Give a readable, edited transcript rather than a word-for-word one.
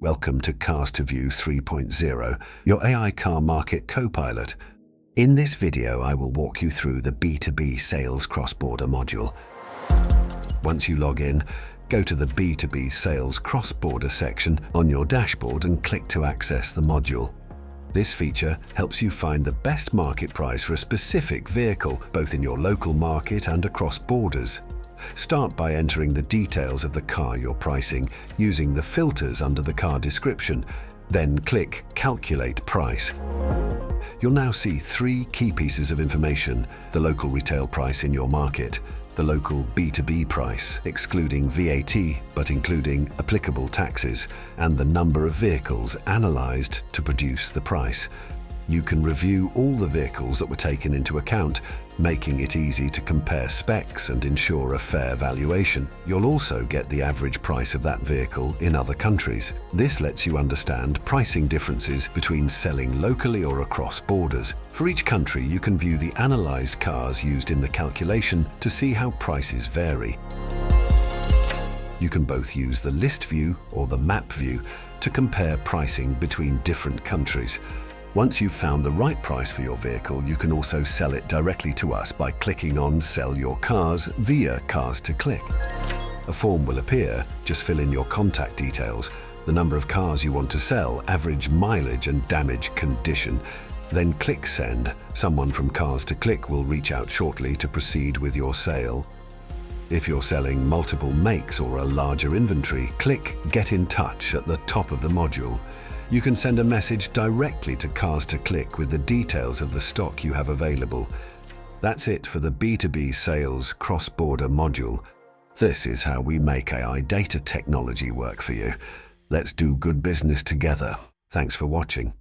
Welcome to Cars2view 3.0, your AI car market co-pilot. In this video, I will walk you through the B2B Sales Cross-Border module. Once you log in, go to the B2B Sales Cross-Border section on your dashboard and click to access the module. This feature helps you find the best market price for a specific vehicle, both in your local market and across borders. Start by entering the details of the car you're pricing using the filters under the car description, then click Calculate Price. You'll now see three key pieces of information: the local retail price in your market, the local B2B price, excluding VAT but including applicable taxes, and the number of vehicles analyzed to produce the price. You can review all the vehicles that were taken into account, making it easy to compare specs and ensure a fair valuation. You'll also get the average price of that vehicle in other countries. This lets you understand pricing differences between selling locally or across borders. For each country, you can view the analyzed cars used in the calculation to see how prices vary. You can both use the list view or the map view to compare pricing between different countries. Once you've found the right price for your vehicle, you can also sell it directly to us by clicking on Sell Your Cars via Cars2Click. A form will appear. Just fill in your contact details, the number of cars you want to sell, average mileage and damage condition. Then click Send. Someone from Cars2Click will reach out shortly to proceed with your sale. If you're selling multiple makes or a larger inventory, click Get in Touch at the top of the module. You can send a message directly to Cars2Click with the details of the stock you have available. That's it for the B2B Sales Cross-Border module. This is how we make AI data technology work for you. Let's do good business together. Thanks for watching.